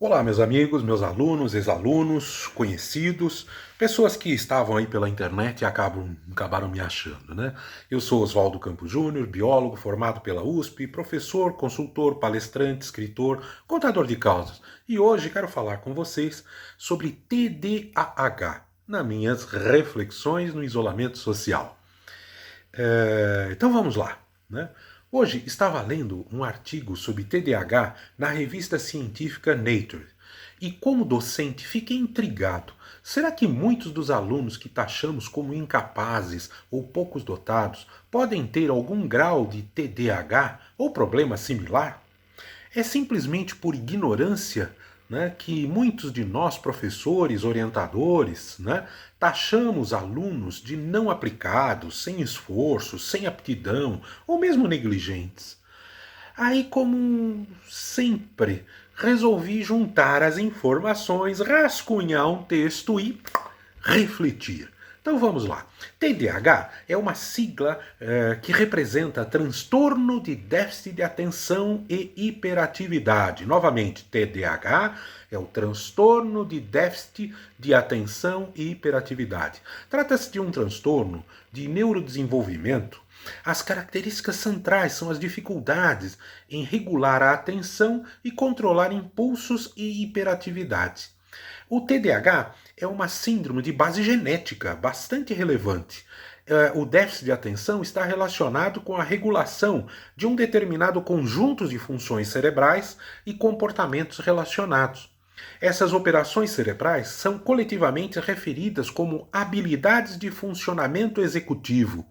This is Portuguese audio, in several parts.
Olá, meus amigos, meus alunos, ex-alunos, conhecidos, pessoas que estavam aí pela internet e acabaram me achando, né? Eu sou Oswaldo Campos Júnior, biólogo formado pela USP, professor, consultor, palestrante, escritor, contador de causas. E hoje quero falar com vocês sobre TDAH, nas minhas reflexões no isolamento social. Então vamos lá, né? Hoje estava lendo um artigo sobre TDAH na revista científica Nature. E como docente fiquei intrigado. Será que muitos dos alunos que taxamos como incapazes ou poucos dotados podem ter algum grau de TDAH ou problema similar? É simplesmente por ignorância, né, que muitos de nós, professores, orientadores, né, taxamos alunos de não aplicados, sem esforço, sem aptidão ou mesmo negligentes. Aí, como sempre, resolvi juntar as informações, rascunhar um texto e refletir. Então vamos lá. TDAH é uma sigla que representa transtorno de déficit de atenção e hiperatividade. Novamente, TDAH é o transtorno de déficit de atenção e hiperatividade. Trata-se de um transtorno de neurodesenvolvimento. As características centrais são as dificuldades em regular a atenção e controlar impulsos e hiperatividade. O TDAH é uma síndrome de base genética bastante relevante. O déficit de atenção está relacionado com a regulação de um determinado conjunto de funções cerebrais e comportamentos relacionados. Essas operações cerebrais são coletivamente referidas como habilidades de funcionamento executivo.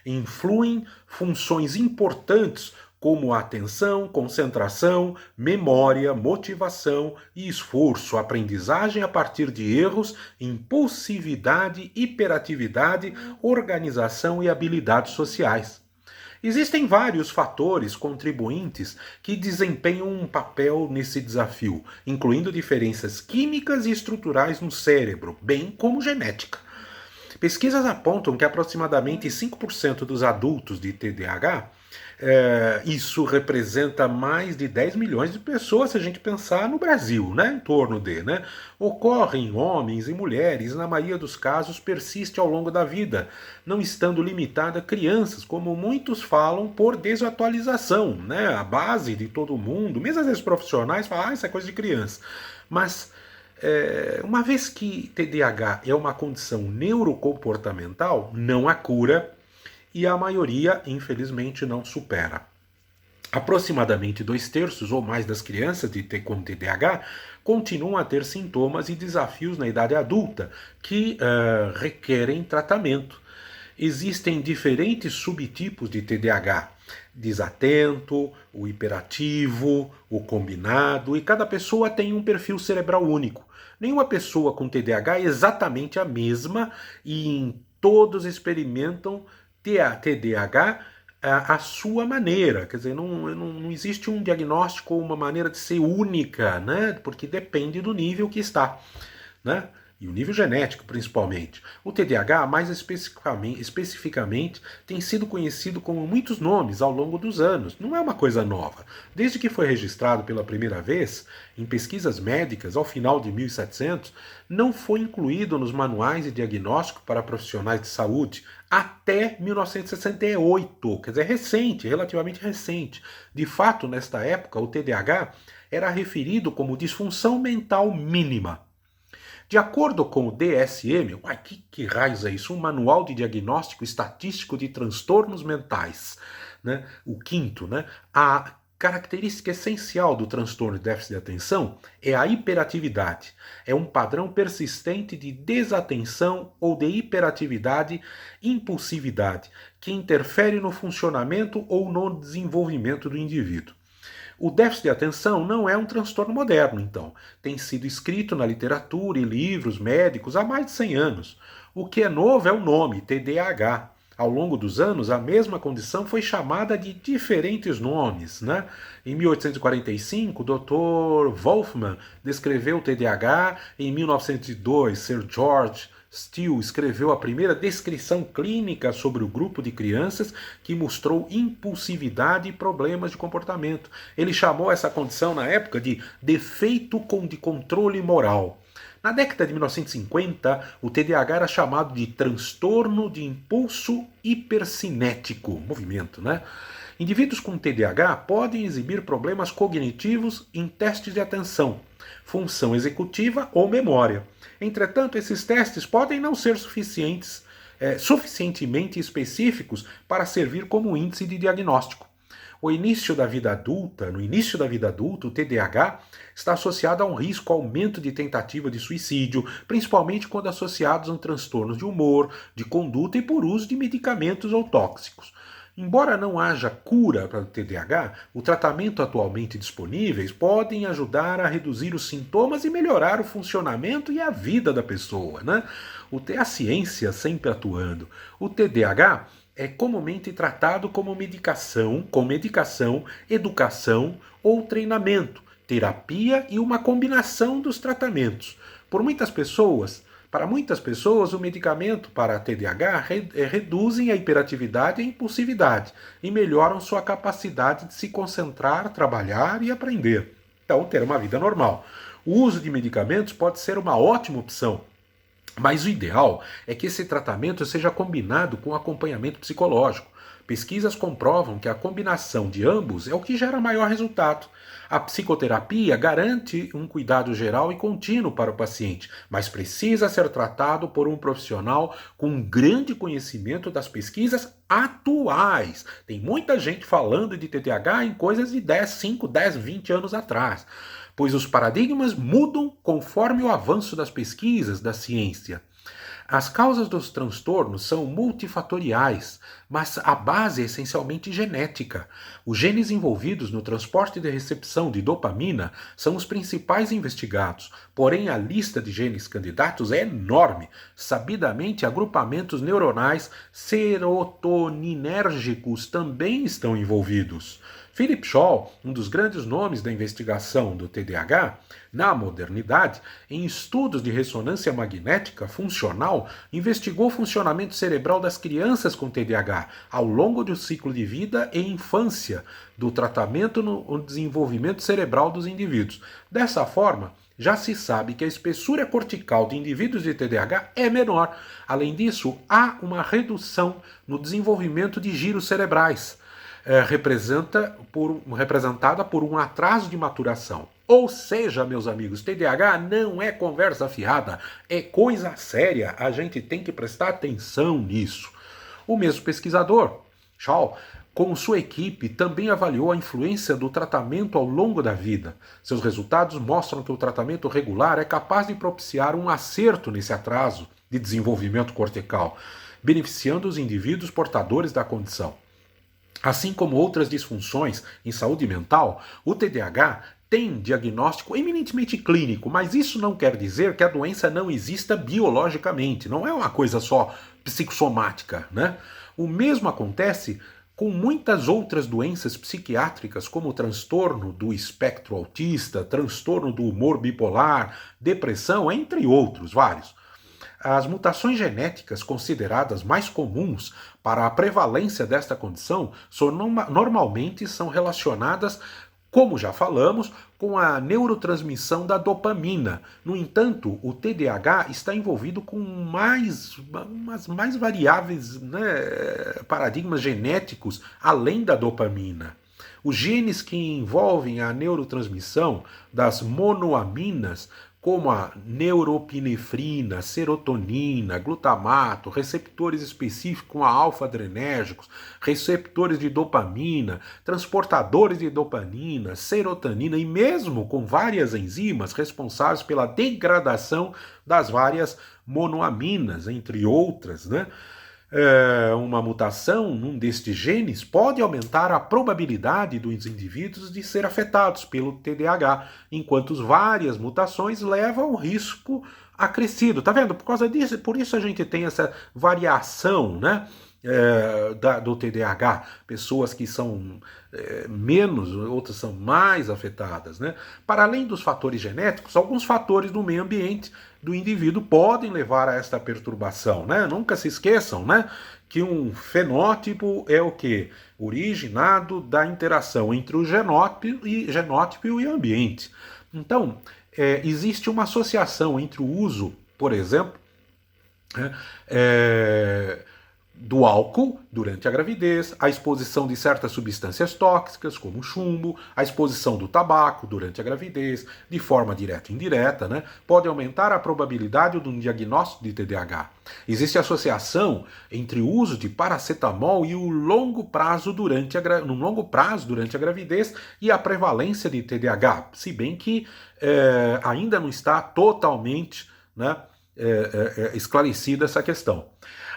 Influem funções importantes como atenção, concentração, memória, motivação e esforço, aprendizagem a partir de erros, impulsividade, hiperatividade, organização e habilidades sociais. Existem vários fatores contribuintes que desempenham um papel nesse desafio, incluindo diferenças químicas e estruturais no cérebro, bem como genética. Pesquisas apontam que aproximadamente 5% dos adultos de TDAH, isso representa mais de 10 milhões de pessoas, se a gente pensar no Brasil, né, em torno de, né, ocorre em homens e mulheres, na maioria dos casos persiste ao longo da vida, não estando limitada a crianças, como muitos falam, por desatualização, né, a base de todo mundo, mesmo às vezes profissionais falam, isso é coisa de criança, mas uma vez que TDAH é uma condição neurocomportamental, não há cura e a maioria, infelizmente, não supera. Aproximadamente 2/3 ou mais das crianças com TDAH continuam a ter sintomas e desafios na idade adulta que requerem tratamento. Existem diferentes subtipos de TDAH: desatento, o hiperativo, o combinado, e cada pessoa tem um perfil cerebral único. Nenhuma pessoa com TDAH é exatamente a mesma e todos experimentam TDAH a sua maneira, quer dizer, não existe um diagnóstico ou uma maneira de ser única, né? Porque depende do nível que está, né? E o nível genético, principalmente. O TDAH, mais especificamente, tem sido conhecido com muitos nomes ao longo dos anos. Não é uma coisa nova. Desde que foi registrado pela primeira vez em pesquisas médicas ao final de 1700, não foi incluído nos manuais de diagnóstico para profissionais de saúde até 1968. Quer dizer, recente, relativamente recente. De fato, nesta época, o TDAH era referido como disfunção mental mínima. De acordo com o DSM, que raios é isso? Um Manual de Diagnóstico Estatístico de Transtornos Mentais, né? O quinto, né? A característica essencial do transtorno de déficit de atenção é a hiperatividade. É um padrão persistente de desatenção ou de hiperatividade, impulsividade, que interfere no funcionamento ou no desenvolvimento do indivíduo. O déficit de atenção não é um transtorno moderno, então. Tem sido escrito na literatura e livros médicos há mais de 100 anos. O que é novo é o nome, TDAH. Ao longo dos anos, a mesma condição foi chamada de diferentes nomes, né? Em 1845, o Dr. Wolfman descreveu o TDAH. Em 1902, Sir George Steele escreveu a primeira descrição clínica sobre o grupo de crianças que mostrou impulsividade e problemas de comportamento. Ele chamou essa condição na época de defeito de controle moral. Na década de 1950, o TDAH era chamado de transtorno de impulso hipercinético, movimento, né? Indivíduos com TDAH podem exibir problemas cognitivos em testes de atenção, função executiva ou memória. Entretanto, esses testes podem não ser suficientemente específicos para servir como índice de diagnóstico. No início da vida adulta, o TDAH está associado a um risco aumento de tentativa de suicídio, principalmente quando associados a transtornos de humor, de conduta e por uso de medicamentos ou tóxicos. Embora não haja cura para o TDAH, o tratamento atualmente disponíveis podem ajudar a reduzir os sintomas e melhorar o funcionamento e a vida da pessoa, né? A ciência sempre atuando. O TDAH é comumente tratado como medicação, educação ou treinamento, terapia e uma combinação dos tratamentos. Para muitas pessoas, o medicamento para TDAH reduzem a hiperatividade e a impulsividade e melhoram sua capacidade de se concentrar, trabalhar e aprender. Então, ter uma vida normal. O uso de medicamentos pode ser uma ótima opção, mas o ideal é que esse tratamento seja combinado com acompanhamento psicológico. Pesquisas comprovam que a combinação de ambos é o que gera maior resultado. A psicoterapia garante um cuidado geral e contínuo para o paciente, mas precisa ser tratado por um profissional com um grande conhecimento das pesquisas atuais. Tem muita gente falando de TDAH em coisas de 5, 10, 20 anos atrás, pois os paradigmas mudam conforme o avanço das pesquisas da ciência. As causas dos transtornos são multifatoriais, mas a base é essencialmente genética. Os genes envolvidos no transporte e recepção de dopamina são os principais investigados, porém a lista de genes candidatos é enorme. Sabidamente, agrupamentos neuronais serotoninérgicos também estão envolvidos. Philip Shaw, um dos grandes nomes da investigação do TDAH, na modernidade, em estudos de ressonância magnética funcional, investigou o funcionamento cerebral das crianças com TDAH ao longo do ciclo de vida e infância, do tratamento no desenvolvimento cerebral dos indivíduos. Dessa forma, já se sabe que a espessura cortical de indivíduos de TDAH é menor. Além disso, há uma redução no desenvolvimento de giros cerebrais, representada por um atraso de maturação. Ou seja, meus amigos, TDAH não é conversa fiada, é coisa séria, a gente tem que prestar atenção nisso. O mesmo pesquisador, Shaw, com sua equipe, também avaliou a influência do tratamento ao longo da vida. Seus resultados mostram que o tratamento regular é capaz de propiciar um acerto nesse atraso de desenvolvimento cortical, beneficiando os indivíduos portadores da condição. Assim como outras disfunções em saúde mental, o TDAH tem diagnóstico eminentemente clínico, mas isso não quer dizer que a doença não exista biologicamente, não é uma coisa só psicossomática, né? O mesmo acontece com muitas outras doenças psiquiátricas, como o transtorno do espectro autista, transtorno do humor bipolar, depressão, entre outros, vários. As mutações genéticas consideradas mais comuns para a prevalência desta condição normalmente são relacionadas, como já falamos, com a neurotransmissão da dopamina. No entanto, o TDAH está envolvido com mais variáveis, paradigmas genéticos além da dopamina. Os genes que envolvem a neurotransmissão das monoaminas, como a neuropinefrina, serotonina, glutamato, receptores específicos como a alfa-adrenérgicos, receptores de dopamina, transportadores de dopamina, serotonina e mesmo com várias enzimas responsáveis pela degradação das várias monoaminas, entre outras, né? Uma mutação num destes genes pode aumentar a probabilidade dos indivíduos de ser afetados pelo TDAH, enquanto várias mutações levam ao risco acrescido. Tá vendo? Por causa disso, por isso a gente tem essa variação, né, do TDAH, pessoas que são menos, outras são mais afetadas, né? Para além dos fatores genéticos, alguns fatores do meio ambiente do indivíduo podem levar a esta perturbação, né? Nunca se esqueçam, né, que um fenótipo é o quê? Originado da interação entre o genótipo e o ambiente. Então, existe uma associação entre o uso, por exemplo, do álcool durante a gravidez, a exposição de certas substâncias tóxicas, como chumbo, a exposição do tabaco durante a gravidez, de forma direta e indireta, né, pode aumentar a probabilidade de um diagnóstico de TDAH. Existe associação entre o uso de paracetamol e o longo prazo durante a gravidez e a prevalência de TDAH, se bem que ainda não está totalmente, né, esclarecida essa questão.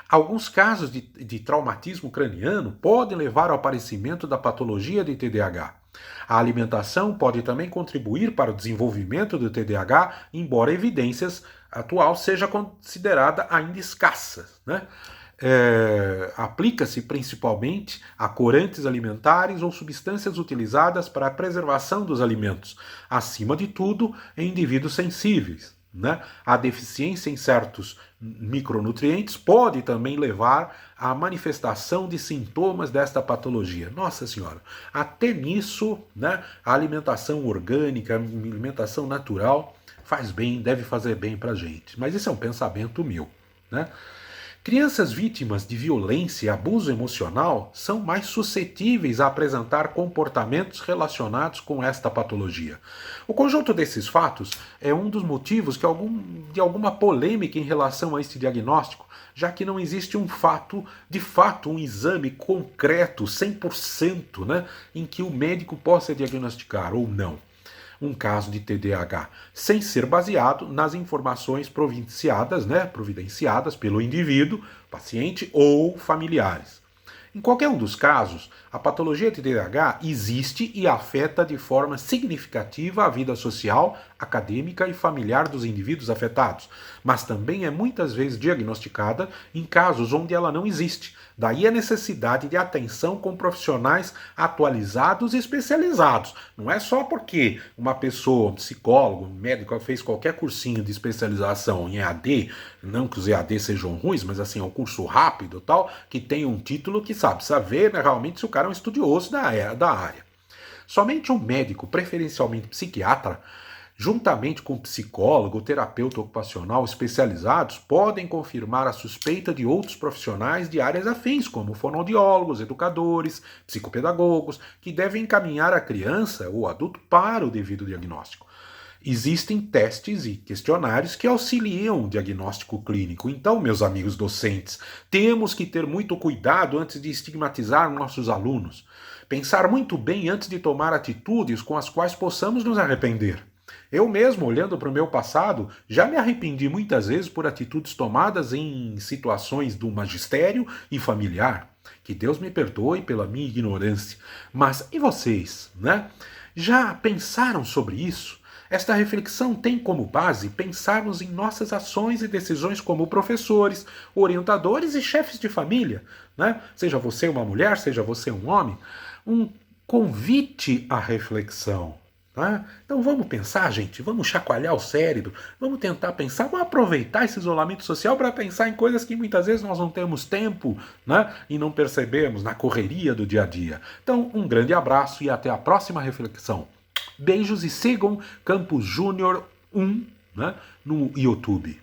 Alguns casos de traumatismo craniano podem levar ao aparecimento da patologia de TDAH. A alimentação pode também contribuir para o desenvolvimento do TDAH, embora a evidência atual seja considerada ainda escassa, né? Aplica-se principalmente a corantes alimentares ou substâncias utilizadas para a preservação dos alimentos, acima de tudo em indivíduos sensíveis, né? A deficiência em certos micronutrientes pode também levar à manifestação de sintomas desta patologia. Nossa Senhora, até nisso, né, a alimentação orgânica, a alimentação natural faz bem, deve fazer bem para a gente. Mas isso é um pensamento meu, né? Crianças vítimas de violência e abuso emocional são mais suscetíveis a apresentar comportamentos relacionados com esta patologia. O conjunto desses fatos é um dos motivos de alguma polêmica em relação a este diagnóstico, já que não existe de fato, um exame concreto, 100%, né, em que o médico possa diagnosticar ou não um caso de TDAH, sem ser baseado nas informações providenciadas pelo indivíduo, paciente ou familiares. Em qualquer um dos casos, a patologia de TDAH existe e afeta de forma significativa a vida social, acadêmica e familiar dos indivíduos afetados, mas também é muitas vezes diagnosticada em casos onde ela não existe. Daí a necessidade de atenção com profissionais atualizados e especializados. Não é só porque uma pessoa, um psicólogo, um médico, fez qualquer cursinho de especialização em EAD, não que os EAD sejam ruins, mas assim, é um curso rápido tal, que tem um título que sabe saber, né, realmente se o cara é um estudioso da área. Somente um médico, preferencialmente psiquiatra, juntamente com psicólogo, terapeuta ocupacional especializados, podem confirmar a suspeita de outros profissionais de áreas afins, como fonoaudiólogos, educadores, psicopedagogos, que devem encaminhar a criança ou adulto para o devido diagnóstico. Existem testes e questionários que auxiliam o diagnóstico clínico. Então, meus amigos docentes, temos que ter muito cuidado antes de estigmatizar nossos alunos. Pensar muito bem antes de tomar atitudes com as quais possamos nos arrepender. Eu mesmo, olhando para o meu passado, já me arrependi muitas vezes por atitudes tomadas em situações do magistério e familiar. Que Deus me perdoe pela minha ignorância. Mas e vocês, né? Já pensaram sobre isso? Esta reflexão tem como base pensarmos em nossas ações e decisões como professores, orientadores e chefes de família, né? Seja você uma mulher, seja você um homem, um convite à reflexão. Tá? Então vamos pensar, gente, vamos chacoalhar o cérebro, vamos tentar pensar, vamos aproveitar esse isolamento social para pensar em coisas que muitas vezes nós não temos tempo, né, e não percebemos na correria do dia a dia. Então, um grande abraço e até a próxima reflexão. Beijos e sigam Campus Júnior 1, né, no YouTube.